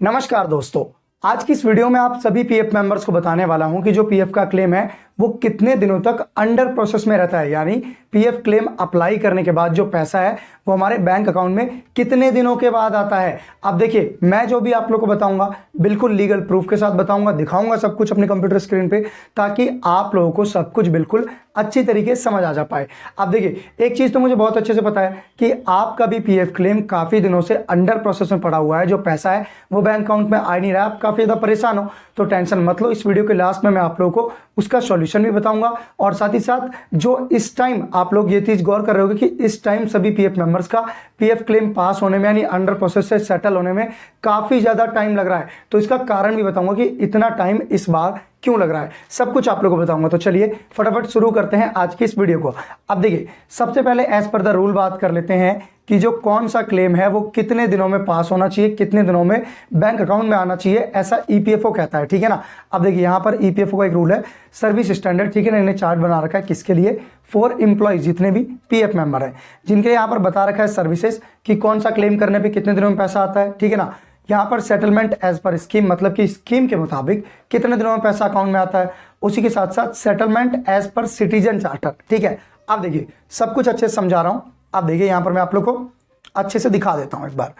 नमस्कार दोस्तों, आज की इस वीडियो में आप सभी पीएफ मेंबर्स को बताने वाला हूं कि जो पीएफ का क्लेम है वो कितने दिनों तक अंडर प्रोसेस में रहता है। यानी पीएफ क्लेम अप्लाई करने के बाद जो पैसा है वो हमारे बैंक अकाउंट में कितने दिनों के बाद आता है। अब देखिए, मैं जो भी आप लोग को बताऊंगा बिल्कुल लीगल प्रूफ के साथ बताऊंगा, दिखाऊंगा सब कुछ अपनी कंप्यूटर स्क्रीन पे, ताकि आप लोगों को सब कुछ बिल्कुल अच्छी तरीके से समझ आ जा पाए। अब देखिए, एक चीज तो मुझे बहुत अच्छे से पता है कि आपका भी पीएफ क्लेम काफी दिनों से अंडर प्रोसेस में पड़ा हुआ है, जो पैसा है वो बैंक अकाउंट में आ नहीं रहा है। आप काफी ज्यादा परेशान हो तो टेंशन मत लो, इस वीडियो के लास्ट में मैं आप लोगों को उसका सॉल्यूशन भी बताऊंगा। और साथ ही साथ जो इस टाइम आप लोग ये चीज गौर कर रहे होगे कि इस टाइम सभी पीएफ मेंबर्स का पीएफ क्लेम पास होने में यानी अंडर प्रोसेस से सेटल होने में काफी ज्यादा टाइम लग रहा है, तो इसका कारण भी बताऊंगा कि इतना टाइम इस बार क्यों लग रहा है, सब कुछ आप लोगों को बताऊंगा। तो चलिए फटाफट शुरू करते हैं आज की इस वीडियो को। अब देखिए, सबसे पहले एज पर द रूल बात कर लेते हैं कि जो कौन सा क्लेम है वो कितने दिनों में पास होना चाहिए, कितने दिनों में बैंक अकाउंट में आना चाहिए, ऐसा ईपीएफओ कहता है, ठीक है ना। अब देखिए, यहां पर ईपीएफओ का एक रूल है, सर्विस स्टैंडर्ड, ठीक है ना। इन्हें चार्ट बना रखा है किसके लिए, फॉर एम्प्लॉइज, जितने भी पीएफ मेंबर हैं जिनके यहाँ पर बता रखा है सर्विसेज कि कौन सा क्लेम करने पे कितने दिनों में पैसा आता है, ठीक है ना। यहाँ पर सेटलमेंट एज पर स्कीम, मतलब कि स्कीम के मुताबिक कितने दिनों में पैसा अकाउंट में आता है। उसी के साथ साथ settlement as per citizen charter, ठीक है। अब देखिए, सब कुछ अच्छे से समझा रहा हूं। अब देखिए, यहां पर मैं आप लोग को अच्छे से दिखा देता हूं एक बार।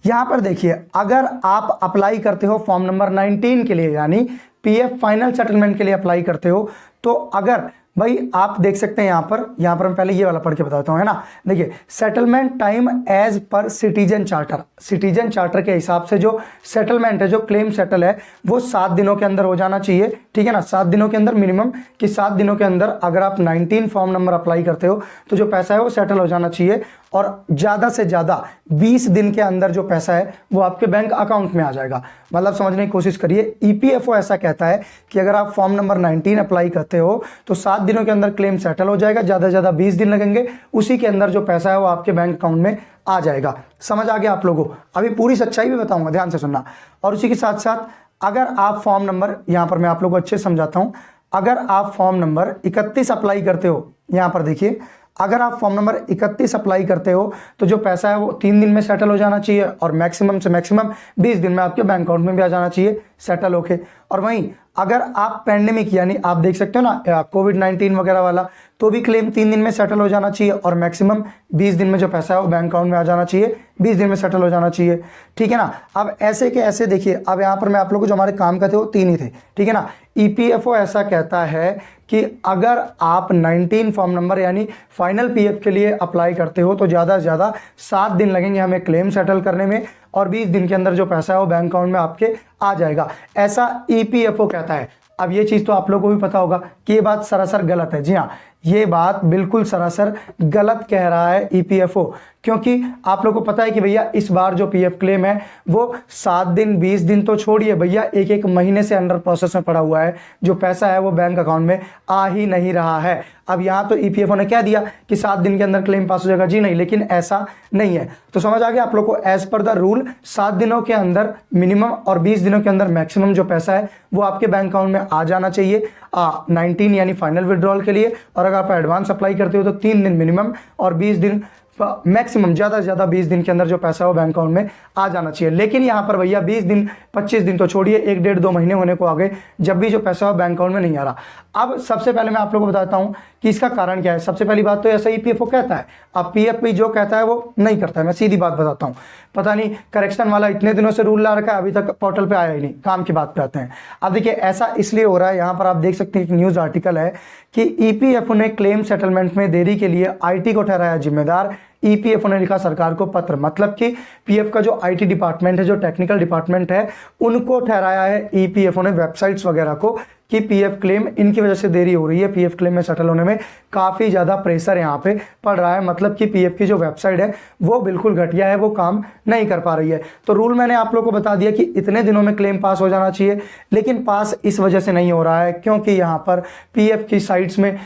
यहां पर देखिए, अगर आप अप्लाई करते हो फॉर्म नंबर 19 के लिए, यानी पीएफ फाइनल सेटलमेंट के लिए अप्लाई करते हो, तो अगर भाई आप देख सकते हैं यहां पर मैं पहले ये वाला पढ़ के बताता हूं, है ना। देखिए, settlement time as per citizen charter, citizen charter के हिसाब से जो सेटलमेंट है, जो क्लेम सेटल है, वो 7 दिनों के अंदर हो जाना चाहिए, ठीक है ना। 7 दिनों के अंदर मिनिमम, कि 7 दिनों के अंदर अगर आप 19 फॉर्म नंबर अप्लाई करते हो तो जो पैसा है वो सेटल हो जाना चाहिए। और ज्यादा से ज्यादा 20 दिन के अंदर जो पैसा है वो आपके बैंक अकाउंट में आ जाएगा। मतलब समझने की कोशिश करिए, ईपीएफओ ऐसा कहता है कि अगर आप फॉर्म नंबर 19 अप्लाई करते हो तो 7 दिनों के अंदर क्लेम सेटल हो जाएगा, ज्यादा से ज्यादा 20 दिन लगेंगे, उसी के अंदर जो पैसा है वो आपके बैंक अकाउंट में आ जाएगा। समझ आ गया आप लोगों को। अभी पूरी सच्चाई भी बताऊंगा, ध्यान से सुनना। और उसी के साथ साथ अगर आप फॉर्म नंबर, यहां पर मैं आप लोगों को अच्छे से समझाता हूं, अगर आप फॉर्म नंबर 31 अप्लाई करते हो, यहां पर देखिए, अगर आप फॉर्म नंबर 31 अप्लाई करते हो तो जो पैसा है वो 3 दिन में सेटल हो जाना चाहिए, और मैक्सिमम से मैक्सिमम 20 दिन में आपके बैंक अकाउंट में भी आ जाना चाहिए सेटल होके। और वहीं अगर आप पैंडेमिक, यानी आप देख सकते हो ना कोविड-19 वगैरह वाला, तो भी क्लेम 3 दिन में सेटल हो जाना चाहिए, और मैक्सिमम 20 दिन में जो पैसा है वो बैंक अकाउंट में आ जाना चाहिए, 20 दिन में सेटल हो जाना चाहिए, ठीक है ना। अब ऐसे के ऐसे देखिए, अब यहाँ पर मैं आप लोगों को जो हमारे काम का थे वो 3 ही थे, ठीक है ना। ईपीएफओ ऐसा कहता है कि अगर आप 19 फॉर्म नंबर यानी फाइनल पीएफ के लिए अप्लाई करते हो तो ज़्यादा से ज़्यादा 7 दिन लगेंगे हमें क्लेम सेटल करने में, और 20 दिन के अंदर जो पैसा है वो बैंक अकाउंट में आपके आ जाएगा, ऐसा ईपीएफओ कहता है। अब ये चीज़ तो आप लोगों को भी पता होगा कि ये बात सरासर गलत है। जी हाँ, ये बात बिल्कुल सरासर गलत कह रहा है ईपीएफओ, क्योंकि आप लोगों को पता है कि भैया इस बार जो पीएफ क्लेम है वो 7 दिन 20 दिन तो छोड़िए भैया, एक महीने से अंडर प्रोसेस में पड़ा हुआ है, जो पैसा है वो बैंक अकाउंट में आ ही नहीं रहा है। अब यहाँ तो ईपीएफओ ने क्या दिया कि 7 दिन के अंदर क्लेम पास हो जाएगा, जी नहीं, लेकिन ऐसा नहीं है। तो समझ आ गया आप लोग को, एज पर द रूल 7 दिनों के अंदर मिनिमम और 20 दिनों के अंदर मैक्सिमम जो पैसा है वो आपके बैंक अकाउंट में आ जाना चाहिए 19 यानी फाइनल विड्रॉल के लिए। और अगर आप एडवांस अप्लाई करते हो तो 3 दिन मिनिमम और 20 दिन मैक्सिमम, ज्यादा से ज्यादा 20 दिन के अंदर जो पैसा हो बैंक अकाउंट में आ जाना चाहिए। लेकिन यहां पर भैया 20 दिन 25 दिन तो छोड़िए, 1 डेढ़ 2 महीने होने को आ गए जब भी जो पैसा हो बैंक अकाउंट में नहीं आ रहा। अब सबसे पहले मैं आप लोगों को बताता हूं कि इसका कारण क्या है। सबसे पहली बात तो ऐसा ईपीएफओ कहता है, अब पीएफ भी जो कहता है वो नहीं करता है। मैं सीधी बात बताता हूं, पता नहीं करेक्शन वाला इतने दिनों से रूल ला रखा है, अभी तक पोर्टल पे आया ही नहीं। काम की बात पे आते हैं। अब देखिए, ऐसा इसलिए हो रहा है, यहां पर आप देख सकते हैं एक न्यूज आर्टिकल है कि ईपीएफओ ने क्लेम सेटलमेंट में देरी के लिए आईटी को ठहराया जिम्मेदार। ईपीएफओ ने लिखा सरकार को पत्र, मतलब कि पीएफ का जो आईटी डिपार्टमेंट है, जो टेक्निकल डिपार्टमेंट है, उनको ठहराया है ईपीएफओ ने, वेबसाइट्स वगैरह को, कि पीएफ क्लेम इनकी वजह से देरी हो रही है, पीएफ क्लेम में सेटल होने में काफी ज्यादा प्रेशर यहाँ पे पड़ रहा है। मतलब कि पीएफ की जो वेबसाइट है वो बिल्कुल घटिया है, वो काम नहीं कर पा रही है। तो रूल मैंने आप लोगों को बता दिया कि इतने दिनों में क्लेम पास हो जाना चाहिए, लेकिन पास इस वजह से नहीं हो रहा है क्योंकि यहाँ पर पीएफ की साइट्स में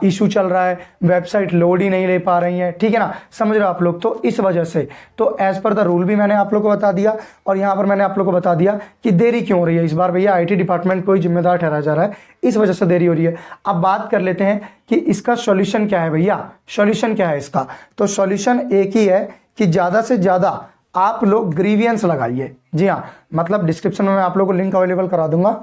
इशू चल रहा है, वेबसाइट लोड ही नहीं ले पा रही है, ठीक है ना, समझ रहे हो आप लोग। तो इस वजह से, तो एज पर द रूल भी मैंने आप लोग को बता दिया, और यहाँ पर मैंने आप लोग को बता दिया कि देरी क्यों हो रही है इस बार। भैया आईटी डिपार्टमेंट को ही जिम्मेदार ठहराया जा रहा है, इस वजह से देरी हो रही है। अब बात कर लेते हैं कि इसका सॉल्यूशन क्या है। भैया सॉल्यूशन क्या है इसका, तो सॉल्यूशन एक ही है कि ज्यादा से ज्यादा आप लोग ग्रीवियंस लगाइए। जी हाँ, मतलब डिस्क्रिप्शन में मैं आप लोगों को लिंक अवेलेबल करा दूंगा,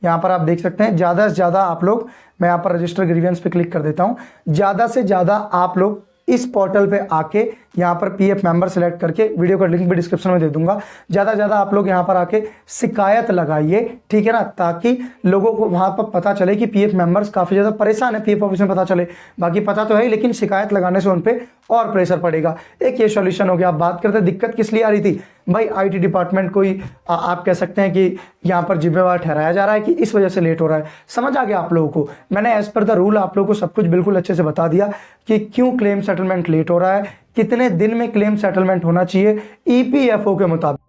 यहाँ पर आप देख सकते हैं। ज़्यादा से ज़्यादा आप लोग, मैं यहाँ पर रजिस्टर ग्रीवियंस पे क्लिक कर देता हूँ। ज़्यादा से ज़्यादा आप लोग इस पोर्टल पे आके यहाँ पर पीएफ मेंबर सेलेक्ट करके, वीडियो का लिंक भी डिस्क्रिप्शन में दे दूंगा, ज़्यादा से ज़्यादा आप लोग यहाँ पर आके शिकायत लगाइए, ठीक है ना, ताकि लोगों को वहाँ पर पता चले कि पीएफ मेंबर्स काफ़ी ज़्यादा परेशान है, पीएफ ऑफिस में पता चले। बाकी पता तो है ही, लेकिन शिकायत लगाने से उन पर और प्रेशर पड़ेगा। एक ये सॉल्यूशन हो गया। आप बात करते हैं दिक्कत किस लिए आ रही थी भाई, आईटी डिपार्टमेंट कोई आप कह सकते हैं कि यहाँ पर जिम्मेवार ठहराया जा रहा है कि इस वजह से लेट हो रहा है। समझ आ गया आप लोगों को? मैंने एज पर द रूल आप लोगों को सब कुछ बिल्कुल अच्छे से बता दिया कि क्यों क्लेम सेटलमेंट लेट हो रहा है, कितने दिन में क्लेम सेटलमेंट होना चाहिए ईपीएफओ के मुताबिक।